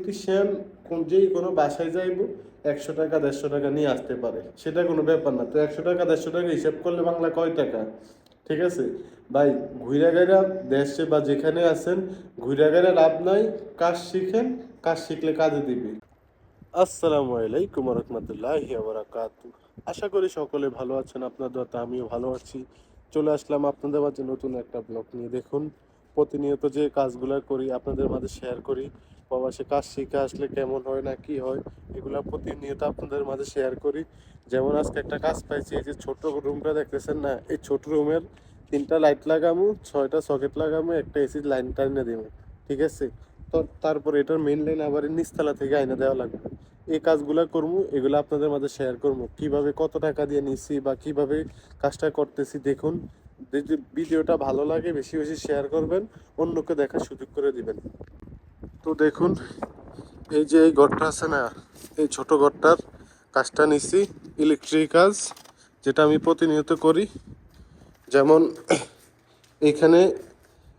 Electrician যেই কোনো বাসায় যাইব 100 টাকা 150 টাকা নিয়ে আসতে পারে, সেটা কোনো ব্যাপার না। তো 100 টাকা 150 টাকা হিসাব করলে বাংলা কয় টাকা? ঠিক আছে ভাই, ঘুরে গেরা দেশে বা যেখানে আছেন ঘুরে গেরা লাভ নাই। কাজ শিখেন, কাজ শিখলে কাজে দিবে। আসসালামু আলাইকুম রহমতুল্লাহি ওয়া বারাকাতু। আশা করি সকলে ভালো আছেন, আপনার দোয়াতে আমিও ভালো আছি। চলে আসলাম আপনাদের মাঝে নতুন একটা ব্লগ নিয়ে। দেখুন, প্রতিনিয়ত যে কাজগুলো করি আপনাদের মাঝে শেয়ার করি। প্রবাসে কাজ শিখে আসলে কেমন হয় না কি হয়, এগুলা প্রতিনিয়ত আপনাদের মাঝে শেয়ার করি। যেমন আজকে একটা কাজ পাইছি, এই যে ছোট রুমটা দেখতেছেন না, এই ছোট রুমের 3টা লাইট লাগামু, 6টা সকেট লাগামু, একটা এসির লাইন টাইনে দিব। ঠিক আছে, তো তারপর এটার মেইন লাইন আবার নিচতলা থেকে আইনা দেওয়া লাগবে। এই কাজগুলা করবো, এগুলো আপনাদের মাঝে শেয়ার করবো, কিভাবে কত টাকা দিয়ে নিছি বা কিভাবে কাজটা করতেছি। দেখুন, যদি ভিডিওটা ভালো লাগে বেশি বেশি শেয়ার করবেন, অন্যকে দেখার সুযোগ করে দিবেন। তো দেখুন, এই যে এই ঘরটা আছে না, এই ছোট ঘরটার কাজটা নিছি, ইলেকট্রিক কাজ, যেটা আমি প্রতিনিয়ত করি। যেমন এখানে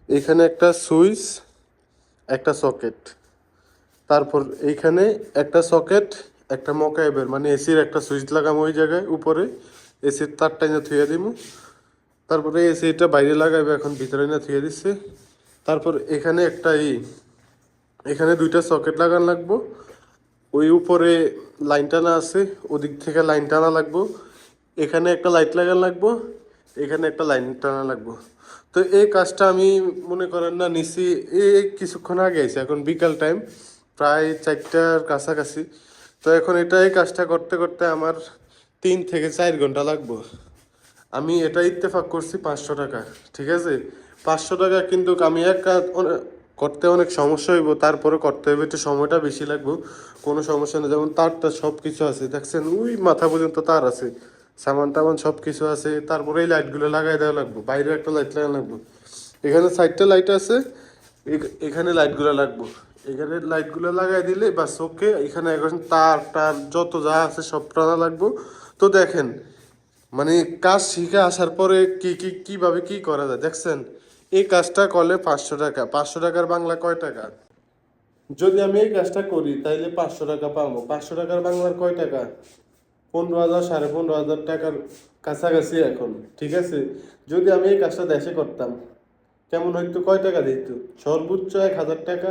এখানে একটা সুইচ, একটা সকেট, তারপর এইখানে একটা সকেট, একটা মকাইবের মানে এসির একটা সুইচ লাগাম ওই জায়গায় উপরে, এসির তার টাইনে থুয়ে দিমু। তারপরে এসিটা বাইরে লাগাইবে, এখন ভিতরে না থুয়ে দিচ্ছে। তারপর এখানে একটা এখানে 2টা সকেট লাগান লাগবো। ওই উপরে লাইন টানা আছে, ওদিক থেকে লাইন টানা লাগবো। এখানে একটা লাইট লাগান লাগবো, এখানে একটা লাইন টানা লাগবো। তো এই কাজটা আমি মনে করেন না নিছি এই কিছুক্ষণ আগে আইছি, এখন বিকাল টাইম, প্রায় 4টার কাছাকাছি। তো এখন এই কাজটা করতে করতে আমার 3 থেকে 4 ঘন্টা লাগবো। আমি এটা ইত্তেফাক করছি 500 টাকা। ঠিক আছে, 500 টাকা, কিন্তু আমি এক কাজ করতে অনেক সমস্যা হইব, তারপরে করতে হবে, একটু সময়টা বেশি লাগবে। কোনো সমস্যা নেই, যেমন তারটা সব কিছু আছে দেখছেন, ওই মাথা পর্যন্ত তার আছে, সামান টামান সব কিছু আছে। তারপরে এই লাইটগুলো লাগাই দেওয়া লাগবে, বাইরে একটা লাইট লাগানো লাগবে। এখানে 4টা লাইট আছে, এখানে লাইটগুলো লাগবে। এখানে লাইটগুলো লাগাই দিলে বা চোখে এখানে এখন তার টার যত যা আছে সব টানা লাগবে। তো দেখেন, মানে কাজ শিখে আসার পরে কিভাবে কি করা যায় দেখছেন। এই কাজটা করলে 500 টাকা, 500 টাকার বাংলা কয় টাকা? যদি আমি এই কাজটা করি তাইলে 500 টাকা পাবো। 500 টাকার বাংলার কয় টাকা? 15,000 15,500 টাকার কাছাকাছি এখন। ঠিক আছে, যদি আমি এই কাজটা দেশে করতাম কেমন হয়তো, কয় টাকা দিত? সর্বোচ্চ 1,000 টাকা,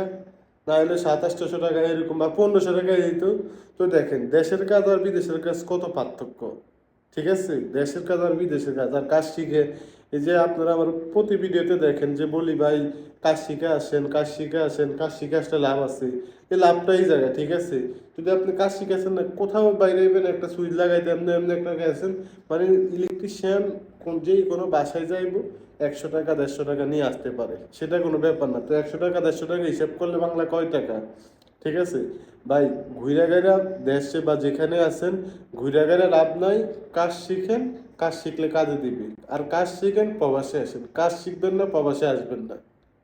না হলে 700-800 টাকা এরকম, বা 1500 টাকা দিত। তো দেখেন, দেশের কাজ আর বিদেশের কাজ কত পার্থক্য। ঠিক আছে, দেশের কাজ আর বিদেশের কাজ, আর কাজ শিখে, এই যে আপনারা আমার প্রতি ভিডিওতে দেখেন যে বলি ভাই কাজ শিখে আসেন, কাজ শিখে আসেন, কাজ শিখে আসলে লাভ আছে। এই লাভটা এই জায়গায়। ঠিক আছে, যদি আপনি কাজ শিখেছেন না, কোথাও বাইরে এবেন একটা সুইচ লাগাইতে এমনি এমনি একটা গেছেন, মানে ইলেকট্রিশিয়ান যেই কোনো বাসায় যাইব 100 টাকা 150 টাকা নিয়ে আসতে পারে, সেটা কোনো ব্যাপার না। তো 100 টাকা 150 টাকা হিসাব করলে বাংলা কয় টাকা? ঠিক আছে ভাই, ঘুরে গেরা দেশে বা যেখানে আছেন ঘুরে গেরা লাভ নাই। কাজ শিখেন, কাজ শিখলে কাজে দিবে। আর কাজ শিখেন, প্রবাসে আসেন। কাজ শিখবেন না, প্রবাসে আসবেন না।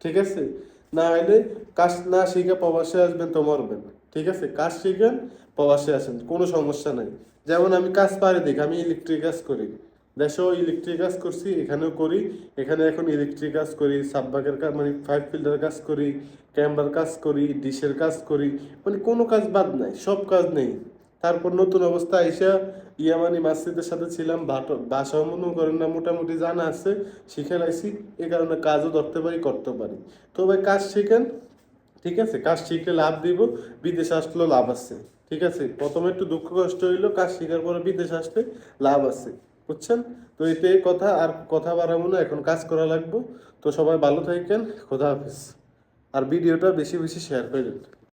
ঠিক আছে, না হলে কাজ না শিখে প্রবাসে আসবেন তো মরবেন। ঠিক আছে, কাজ শিখেন, প্রবাসে আসেন, কোনো সমস্যা নাই। যেমন আমি কাজ পারি, দেখি আমি ইলেকট্রিক কাজ করি, দেশেও ইলেকট্রিক কাজ করছি, এখানেও করি। এখানে এখন ইলেকট্রিক কাজ করি, সাববাকের কাজ মানে পাইপ ফিল্টার কাজ করি, ক্যামেরার কাজ করি, ডিশের কাজ করি, মানে কোনো কাজ বাদ নাই, সব কাজ নেই। তারপর নতুন অবস্থা আইসা ইয়ামানি মাসজিদের সাথে ছিলাম, ভাষাও মনে করেন না মোটামুটি জানা আছে, শিখে লাইছি। এই কারণে কাজও ধরতে পারি, করতে পারি। তো ভাই কাজ শিখেন। ঠিক আছে, কাজ শিখলে লাভ দিব, বিদেশে আসলেও লাভ আছে। ঠিক আছে, প্রথমে একটু দুঃখ কষ্ট হইলো, কাজ শিখার পরে বিদেশে আসলে লাভ আছে, বুঝছেন? তো এটাই কথা, আর কথা বাড়াবো না, এখন কাজ করা লাগবে। তো সবাই ভালো থাকেন, খোদা হাফেজ। আর ভিডিওটা বেশি বেশি শেয়ার করেন।